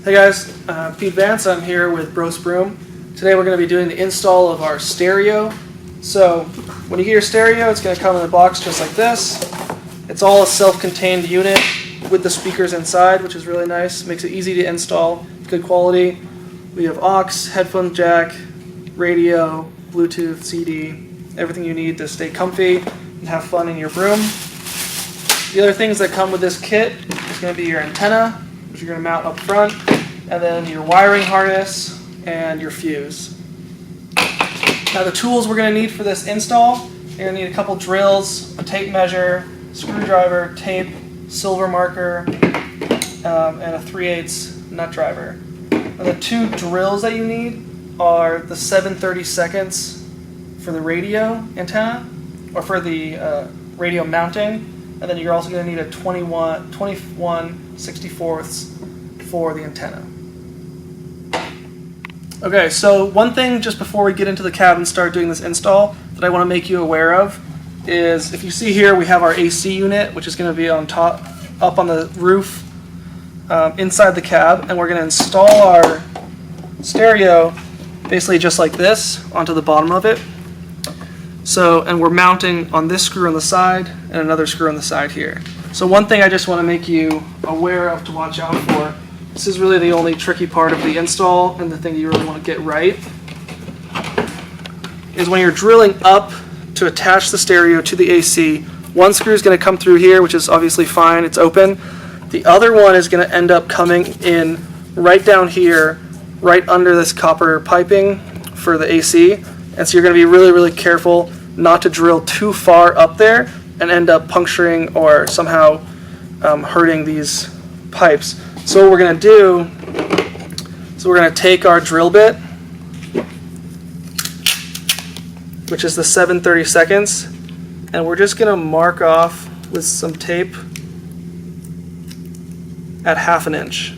Hey guys, Pete Vance. I'm here with Broce Broom. Today we're going to be doing the install of our stereo. So when you get your stereo, it's going to come in a box just like this. It's all a self-contained unit with the speakers inside, which is really nice. Makes it easy to install, good quality. We have aux, headphone jack, radio, Bluetooth, CD, everything you need to stay comfy and have fun in your room. The other things that come with this kit is going to be your antenna, which you're going to mount up front, and then your wiring harness and your fuse. Now the tools we're going to need for this install, you're going to need a couple drills, a tape measure, screwdriver, tape, silver marker, and a 3/8 nut driver. And the two drills that you need are the 7/32 for the radio antenna, or for the radio mounting, and then you're also going to need a 21/64 for the antenna. Okay, so one thing just before we get into the cab and start doing this install that I want to make you aware of is, if you see here, we have our AC unit, which is going to be on top, up on the roof inside the cab, and we're going to install our stereo basically just like this onto the bottom of it. So, and we're mounting on this screw on the side and another screw on the side here. So one thing I just want to make you aware of to watch out for, this is really the only tricky part of the install and the thing you really want to get right, is when you're drilling up to attach the stereo to the AC, one screw is going to come through here, which is obviously fine, it's open. The other one is going to end up coming in right down here, right under this copper piping for the AC. And so you're going to be really, really careful not to drill too far up there and end up puncturing or somehow hurting these pipes. So what we're going to do is we're going to take our drill bit, which is the 7/32, and we're just going to mark off with some tape at 1/2 inch.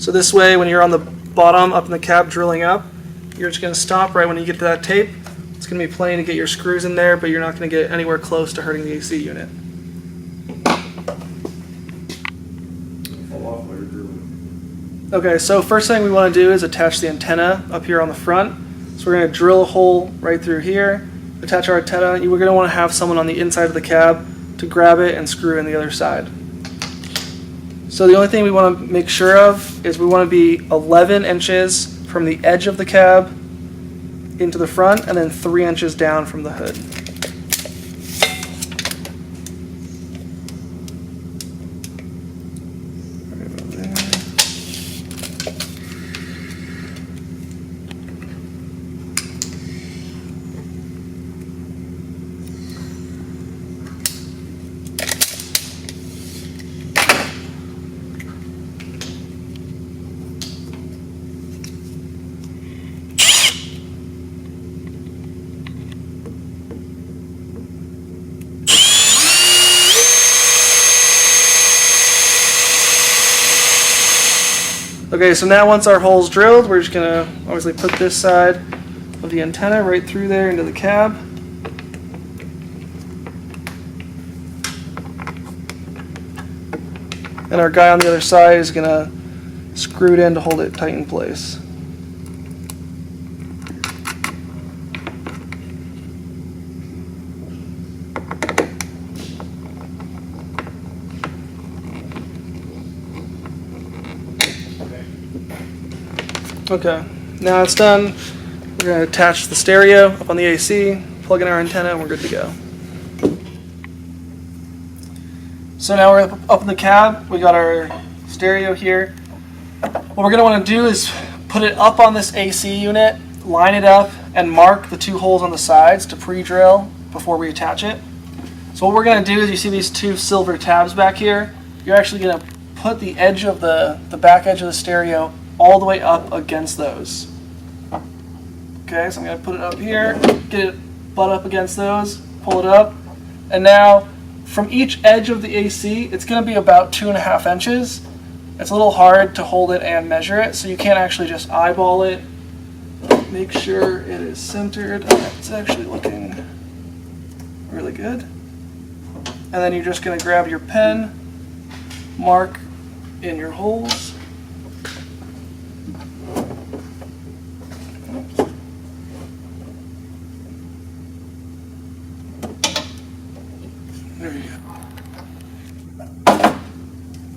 So this way, when you're on the bottom up in the cab drilling up, you're just going to stop right when you get to that tape. It's going to be plenty to get your screws in there, but you're not going to get anywhere close to hurting the AC unit. Okay, so first thing we want to do is attach the antenna up here on the front. So we're going to drill a hole right through here, attach our antenna. We're going to want to have someone on the inside of the cab to grab it and screw in the other side. So the only thing we want to make sure of is we want to be 11 inches from the edge of the cab into the front, and then 3 inches down from the hood. Okay, so now once our hole's drilled, we're just going to obviously put this side of the antenna right through there into the cab. And our guy on the other side is going to screw it in to hold it tight in place. Okay, now it's done. We're going to attach the stereo up on the AC, plug in our antenna, and we're good to go. So now we're up in the cab. We got our stereo here. What we're going to want to do is put it up on this AC unit, line it up, and mark the two holes on the sides to pre-drill before we attach it. So what we're going to do is, you see these two silver tabs back here? You're actually going to put the edge of the back edge of the stereo all the way up against those. Okay, so I'm going to put it up here, get it butt up against those, pull it up, and now from each edge of the AC, it's going to be about 2.5 inches. It's a little hard to hold it and measure it, so you can't actually just eyeball it. Make sure it is centered. It's actually looking really good. And then you're just going to grab your pen mark in your holes. There you go.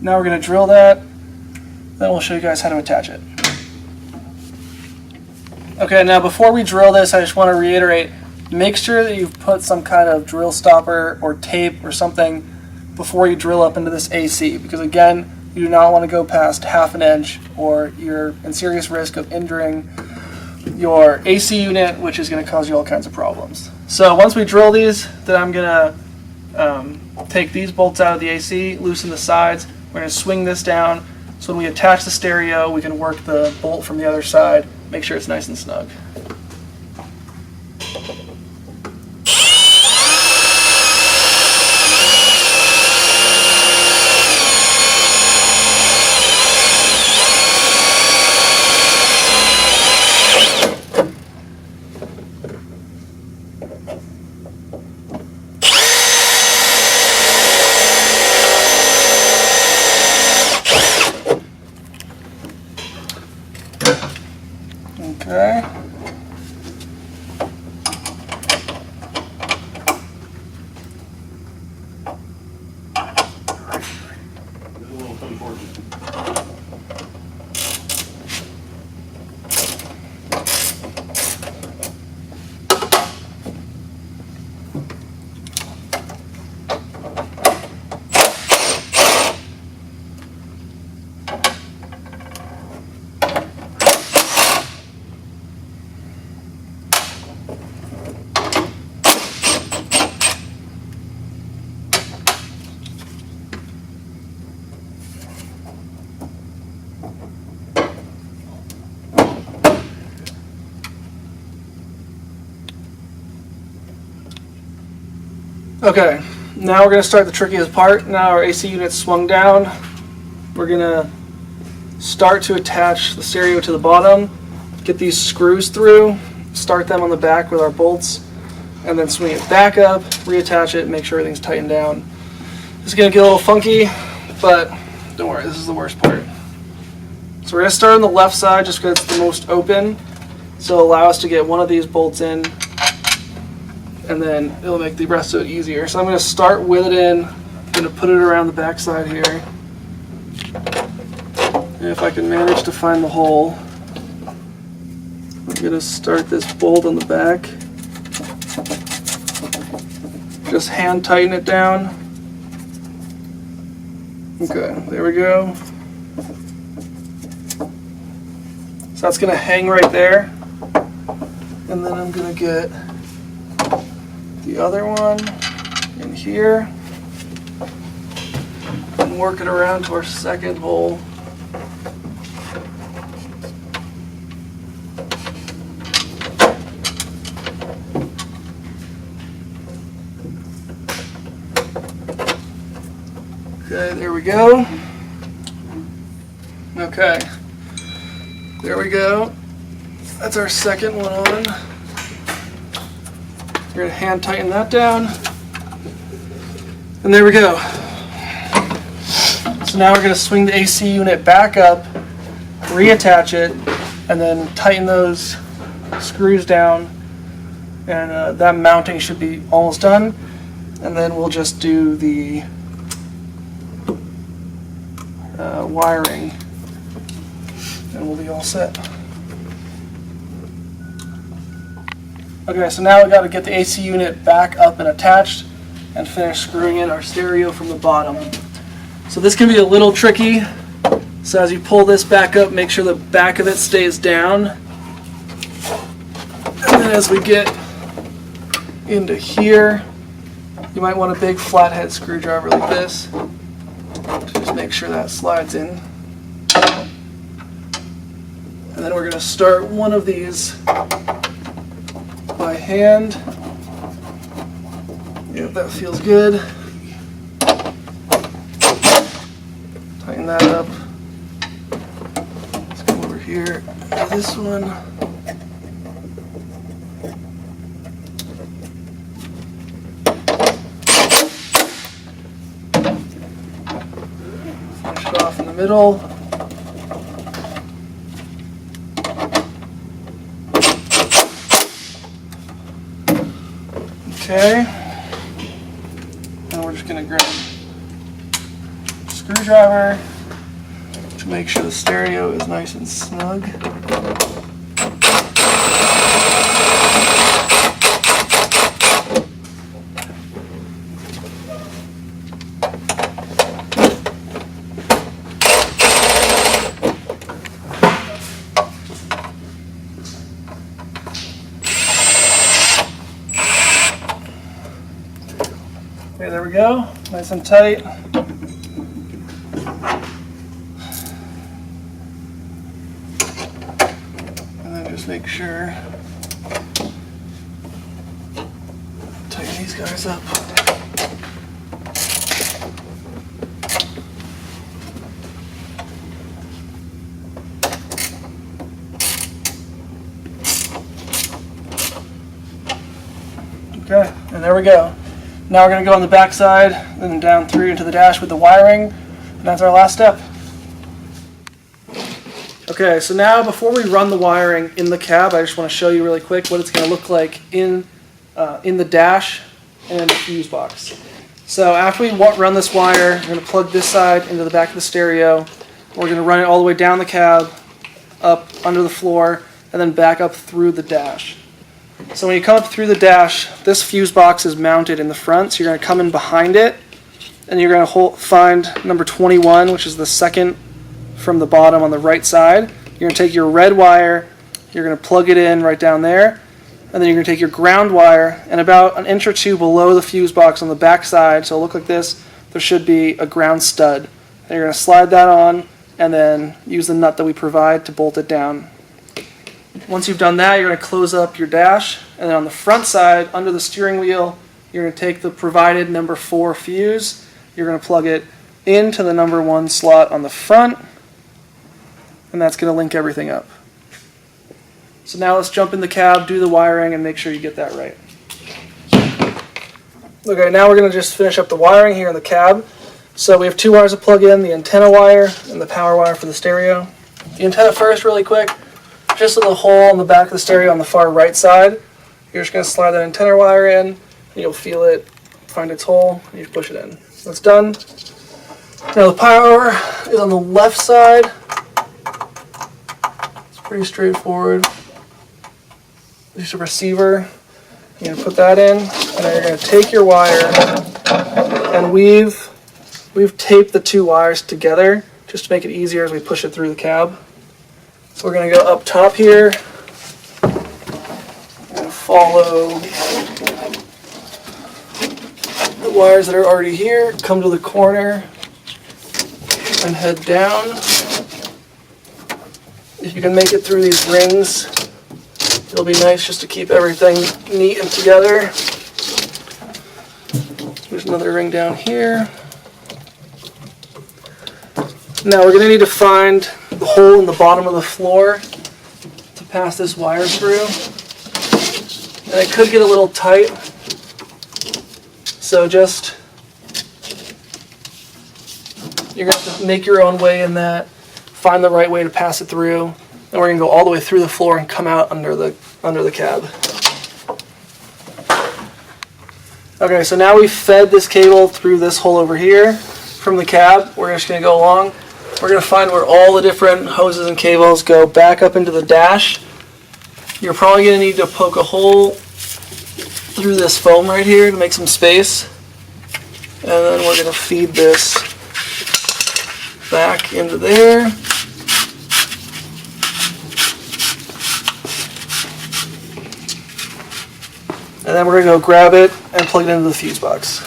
Now we're going to drill that, then we'll show you guys how to attach it. Okay, now before we drill this, I just want to reiterate, make sure that you've put some kind of drill stopper or tape or something before you drill up into this AC, because again, you do not want to go past 1/2 inch or you're in serious risk of injuring your AC unit, which is going to cause you all kinds of problems. So once we drill these, then I'm going to take these bolts out of the AC, loosen the sides. We're going to swing this down, so when we attach the stereo, we can work the bolt from the other side, make sure it's nice and snug. Okay. Okay, now we're going to start the trickiest part. Now our AC unit's swung down. We're going to start to attach the stereo to the bottom, get these screws through, start them on the back with our bolts, and then swing it back up, reattach it, make sure everything's tightened down. This is going to get a little funky, but don't worry, this is the worst part. So we're going to start on the left side just because it's the most open, so allow us to get one of these bolts in, and then it'll make the rest of it easier. So I'm going to start with it in. I'm going to put it around the back side here. And if I can manage to find the hole, I'm going to start this bolt on the back. Just hand tighten it down. Okay, there we go. So that's going to hang right there. And then I'm going to get the other one in here and work it around to our second hole. Okay, there we go. Okay, there we go. That's our second one on. We're going to hand tighten that down, and there we go. So now we're going to swing the AC unit back up, reattach it, and then tighten those screws down, and that mounting should be almost done. And then we'll just do the wiring, and we'll be all set. Okay, so now we've got to get the AC unit back up and attached and finish screwing in our stereo from the bottom. So this can be a little tricky. So as you pull this back up, make sure the back of it stays down. And then as we get into here, you might want a big flathead screwdriver like this to just make sure that slides in. And then we're going to start one of these by hand. Yep, that feels good. Tighten that up. Let's go over here to this one. it off in the middle. Okay. Now we're just going to grab a screwdriver to make sure the stereo is nice and snug. Okay, there we go, nice and tight. And then just make sure, tighten these guys up. Okay, and there we go. Now we're going to go on the back side, then down through into the dash with the wiring, and that's our last step. Okay, so now before we run the wiring in the cab, I just want to show you really quick what it's going to look like in the dash and in the fuse box. So after we run this wire, we're going to plug this side into the back of the stereo. We're going to run it all the way down the cab, up under the floor, and then back up through the dash. So when you come up through the dash, this fuse box is mounted in the front, so you're going to come in behind it, and you're going to find number 21, which is the second from the bottom on the right side. You're going to take your red wire, you're going to plug it in right down there, and then you're going to take your ground wire, and about an inch or two below the fuse box on the back side, so it'll look like this, there should be a ground stud. And you're going to slide that on, and then use the nut that we provide to bolt it down. Once you've done that, you're going to close up your dash, and then on the front side, under the steering wheel, you're going to take the provided number 4 fuse, you're going to plug it into the number 1 slot on the front, and that's going to link everything up. So now let's jump in the cab, do the wiring, and make sure you get that right. Okay, now we're going to just finish up the wiring here in the cab. So we have 2 wires to plug in, the antenna wire and the power wire for the stereo. The antenna first, really quick. Just in the hole in the back of the stereo on the far right side, you're just going to slide that antenna wire in, and you'll feel it find its hole, and you push it in. That's done. Now the power is on the left side. It's pretty straightforward. There's a receiver. You're going to put that in, and then you're going to take your wire, and we've taped the 2 wires together just to make it easier as we push it through the cab. So we're going to go up top here, and follow the wires that are already here, come to the corner, and head down. If you can make it through these rings, it'll be nice just to keep everything neat and together. There's another ring down here. Now we're going to need to find the hole in the bottom of the floor to pass this wire through. And it could get a little tight, so just, you're going to have to make your own way in that, find the right way to pass it through, and we're going to go all the way through the floor and come out under the cab. Okay, so now we've fed this cable through this hole over here from the cab. We're just going to go along. We're going to find where all the different hoses and cables go back up into the dash. You're probably going to need to poke a hole through this foam right here to make some space. And then we're going to feed this back into there. And then we're going to go grab it and plug it into the fuse box.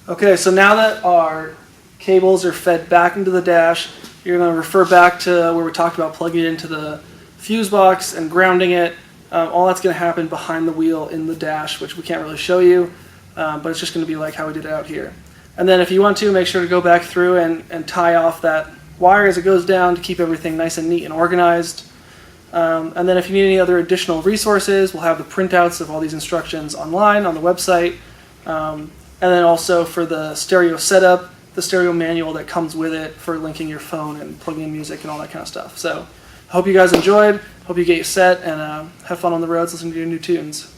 Okay, so now that our cables are fed back into the dash, you're going to refer back to where we talked about plugging it into the fuse box and grounding it. All that's going to happen behind the wheel in the dash, which we can't really show you, but it's just going to be like how we did it out here. And then if you want to, make sure to go back through and tie off that wire as it goes down to keep everything nice and neat and organized. And then if you need any other additional resources, we'll have the printouts of all these instructions online on the website. And then also for the stereo setup, the stereo manual that comes with it for linking your phone and plugging in music and all that kind of stuff. So I hope you guys enjoyed. Hope you get set and have fun on the roads listening to your new tunes.